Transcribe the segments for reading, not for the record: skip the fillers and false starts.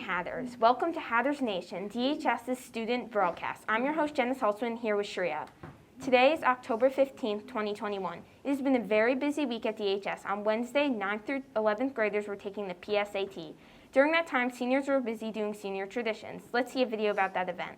Hathers. Welcome to Hathers Nation, DHS's student broadcast. I'm your host, Jenna Saltzman, here with Shreya. Today is October 15th, 2021. It has been a very busy week at DHS. On Wednesday, 9th through 11th graders were taking the PSAT. During that time, seniors were busy doing senior traditions. Let's see a video about that event.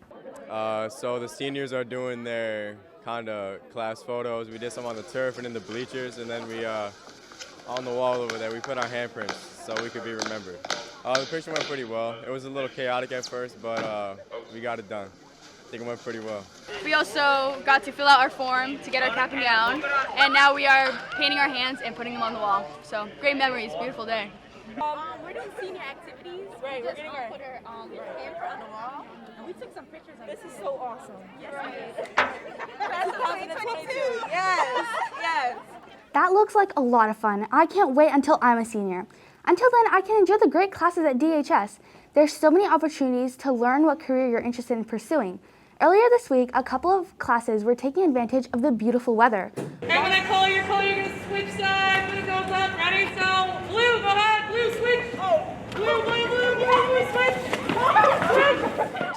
So the seniors are doing their kind of class photos. We did some on the turf and in the bleachers, and then we, on the wall over there, we put our handprints so we could be remembered. The picture went pretty well. It was a little chaotic at first, but we got it done. I think it went pretty well. We also got to fill out our form to get our cap and gown, and now we are painting our hands and putting them on the wall. So great memories, beautiful day. We're doing senior activities. Right, we're getting our put our handprint on the wall, and we took some pictures of it. This is so awesome. Yes, right. Class of 2022. Yes, yes. That looks like a lot of fun. I can't wait until I'm a senior. Until then, I can enjoy the great classes at DHS. There's so many opportunities to learn what career you're interested in pursuing. Earlier this week, a couple of classes were taking advantage of the beautiful weather. And when I call your color, you're gonna switch sides. When it goes up, ready? So blue, go ahead, blue, switch. Oh, blue, switch.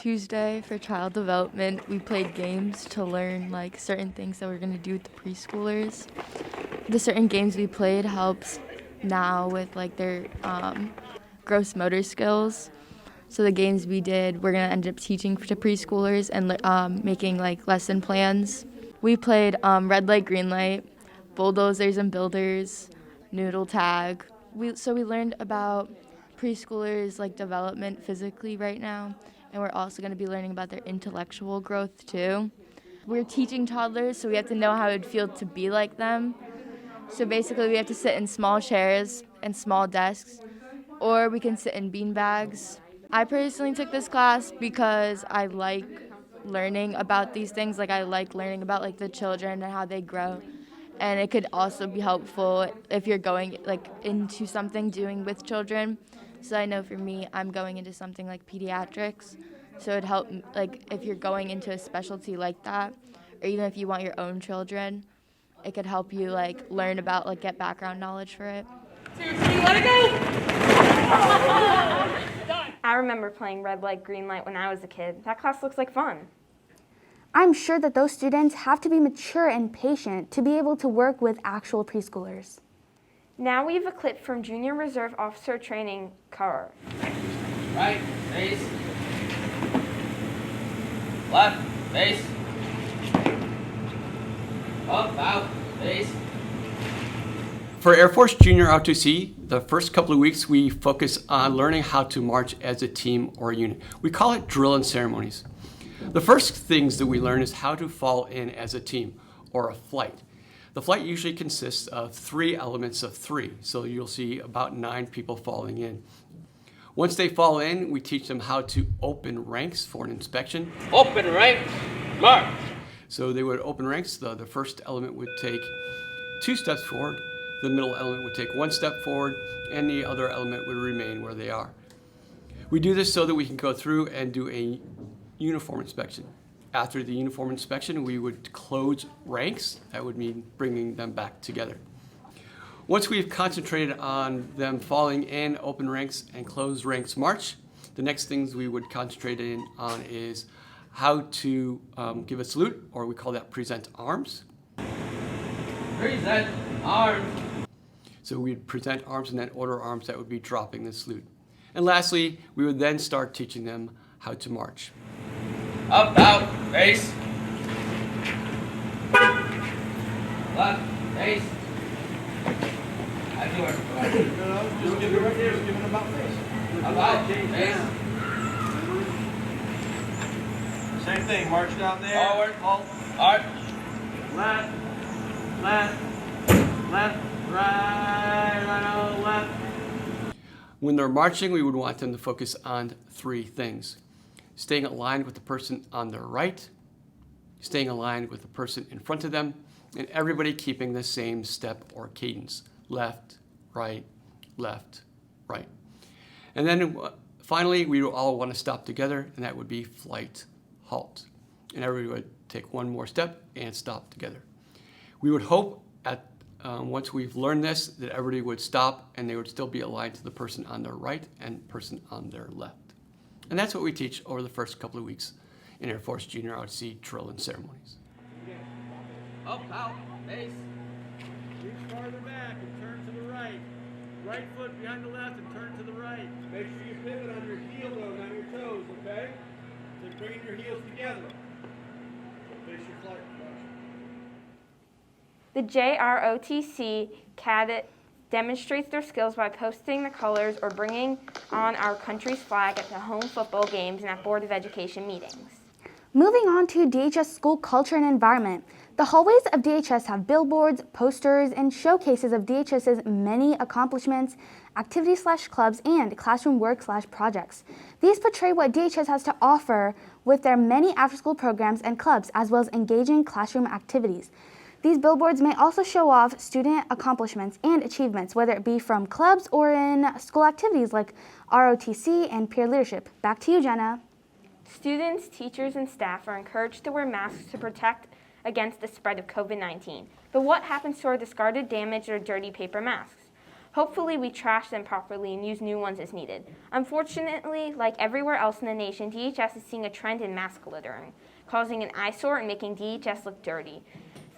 Tuesday for child development, we played games to learn like certain things that we're gonna do with the preschoolers. The certain games we played helps now with like their gross motor skills. So the games we did, we're gonna end up teaching to preschoolers and making like lesson plans. We played red light, green light, bulldozers and builders, noodle tag. So we learned about preschoolers like development physically right now, and we're also gonna be learning about their intellectual growth too. We're teaching toddlers, so we have to know how it would feel to be like them. So basically we have to sit in small chairs and small desks, or we can sit in bean bags. I personally took this class because I like learning about these things. Like I like learning about like the children and how they grow. And it could also be helpful if you're going like into something doing with children. So I know for me, I'm going into something like pediatrics. So it'd help like if you're going into a specialty like that, or even if you want your own children, it could help you like learn about like get background knowledge for it. 2, 3, let it go. I remember playing red light, green light when I was a kid. That class looks like fun. I'm sure that those students have to be mature and patient to be able to work with actual preschoolers. Now we have a clip from Junior Reserve Officer Training Corps. Right, face. Left, face. Up, out, face. For Air Force Junior R2C, the first couple of weeks we focus on learning how to march as a team or a unit. We call it drill and ceremonies. The first things that we learn is how to fall in as a team or a flight. The flight usually consists of 3 elements of 3, so you'll see about 9 people falling in. Once they fall in, we teach them how to open ranks for an inspection. Open ranks, march. So they would open ranks. The first element would take 2 steps forward, the middle element would take 1 step forward, and the other element would remain where they are. We do this so that we can go through and do a uniform inspection. After the uniform inspection, we would close ranks. That would mean bringing them back together. Once we've concentrated on them falling in, open ranks, and close ranks march, the next things we would concentrate on is how to give a salute, or we call that present arms. Present arms. So we'd present arms and then order arms that would be dropping the salute. And lastly, we would then start teaching them how to march. Up, out, face. Left, face. I do it. Just give it right there. Just give it about face. Up, out, face. Same thing. March down there. Forward, Halt. arch. Left. Left. Left. Right. Left. When they're marching, we would want them to focus on 3 things. Staying aligned with the person on their right, staying aligned with the person in front of them, and everybody keeping the same step or cadence. Left, right, left, right. And then finally, we would all want to stop together, and that would be flight, halt. And everybody would take 1 more step and stop together. We would hope once we've learned this, that everybody would stop and they would still be aligned to the person on their right and person on their left. And that's what we teach over the first couple of weeks in Air Force Junior ROTC drill and ceremonies. Up, out, base. Reach farther back and turn to the right. Right foot behind the left and turn to the right. Make sure you pivot on your heel though, not your toes, okay? So bring your heels together. Face your flight. The JROTC cadet demonstrates their skills by posting the colors or bringing on our country's flag at the home football games and at Board of Education meetings. Moving on to DHS school culture and environment. The hallways of DHS have billboards, posters, and showcases of DHS's many accomplishments, activities/clubs, and classroom work/projects. These portray what DHS has to offer with their many after-school programs and clubs, as well as engaging classroom activities. These billboards may also show off student accomplishments and achievements, whether it be from clubs or in school activities like ROTC and peer leadership. Back to you, Jenna. Students, teachers, and staff are encouraged to wear masks to protect against the spread of COVID-19. But what happens to our discarded, damaged, or dirty paper masks? Hopefully we trash them properly and use new ones as needed. Unfortunately, like everywhere else in the nation, DHS is seeing a trend in mask littering, causing an eyesore and making DHS look dirty.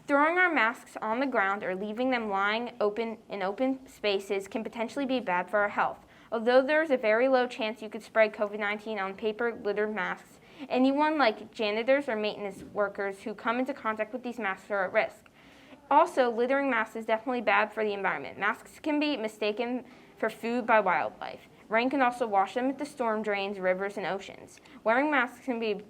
Throwing our masks on the ground or leaving them lying in open spaces can potentially be bad for our health. Although there is a very low chance you could spread COVID-19 on paper-littered masks, anyone like janitors or maintenance workers who come into contact with these masks are at risk. Also, littering masks is definitely bad for the environment. Masks can be mistaken for food by wildlife. Rain can also wash them into storm drains, rivers, and oceans. Wearing masks can be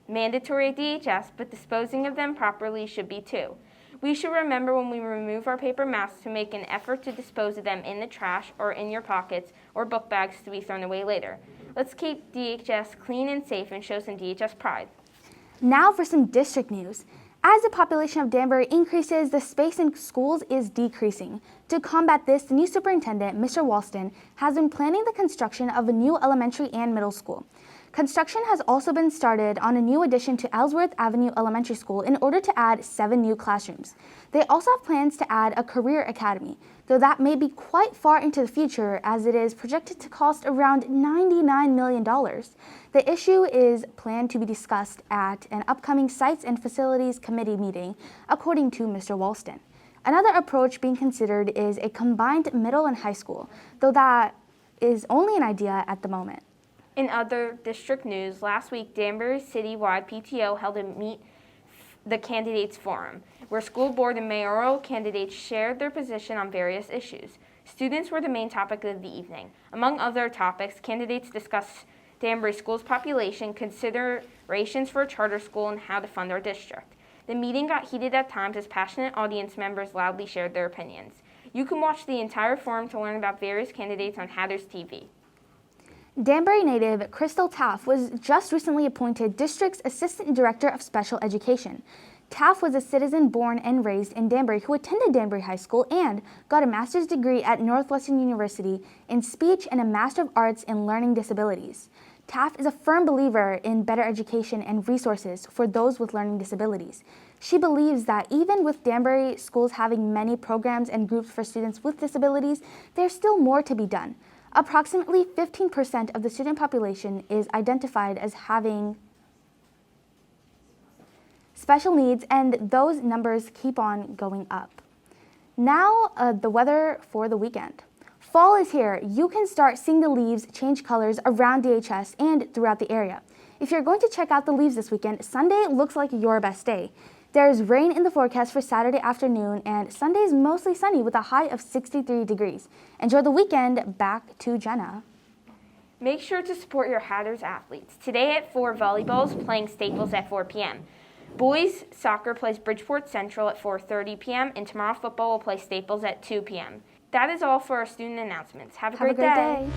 mandatory at DHS, but disposing of them properly should be too. We should remember when we remove our paper masks to make an effort to dispose of them in the trash or in your pockets or book bags to be thrown away later. Let's keep DHS clean and safe and show some DHS pride. Now for some district news. As the population of Danbury increases, the space in schools is decreasing. To combat this, the new superintendent, Mr. Walston, has been planning the construction of a new elementary and middle school. Construction has also been started on a new addition to Ellsworth Avenue Elementary School in order to add 7 new classrooms. They also have plans to add a career academy, though that may be quite far into the future as it is projected to cost around $99 million. The issue is planned to be discussed at an upcoming Sites and Facilities Committee meeting, according to Mr. Walston. Another approach being considered is a combined middle and high school, though that is only an idea at the moment. In other district news, last week, Danbury Citywide PTO held a Meet the Candidates Forum, where school board and mayoral candidates shared their position on various issues. Students were the main topic of the evening. Among other topics, candidates discussed Danbury School's population, considerations for a charter school, and how to fund our district. The meeting got heated at times as passionate audience members loudly shared their opinions. You can watch the entire forum to learn about various candidates on Hatters TV. Danbury native Crystal Taff was just recently appointed District's Assistant Director of Special Education. Taff was a citizen born and raised in Danbury who attended Danbury High School and got a master's degree at Northwestern University in speech and a Master of Arts in Learning Disabilities. Taff is a firm believer in better education and resources for those with learning disabilities. She believes that even with Danbury schools having many programs and groups for students with disabilities, there's still more to be done. Approximately 15% of the student population is identified as having special needs, and those numbers keep on going up. Now, the weather for the weekend. Fall is here. You can start seeing the leaves change colors around DHS and throughout the area. If you're going to check out the leaves this weekend, Sunday looks like your best day. There's rain in the forecast for Saturday afternoon, and Sunday is mostly sunny with a high of 63 degrees. Enjoy the weekend. Back to Jenna. Make sure to support your Hatters athletes. Today at 4, volleyball is playing Staples at 4 p.m. Boys soccer plays Bridgeport Central at 4:30 p.m. and tomorrow football will play Staples at 2 p.m. That is all for our student announcements. Have a great day.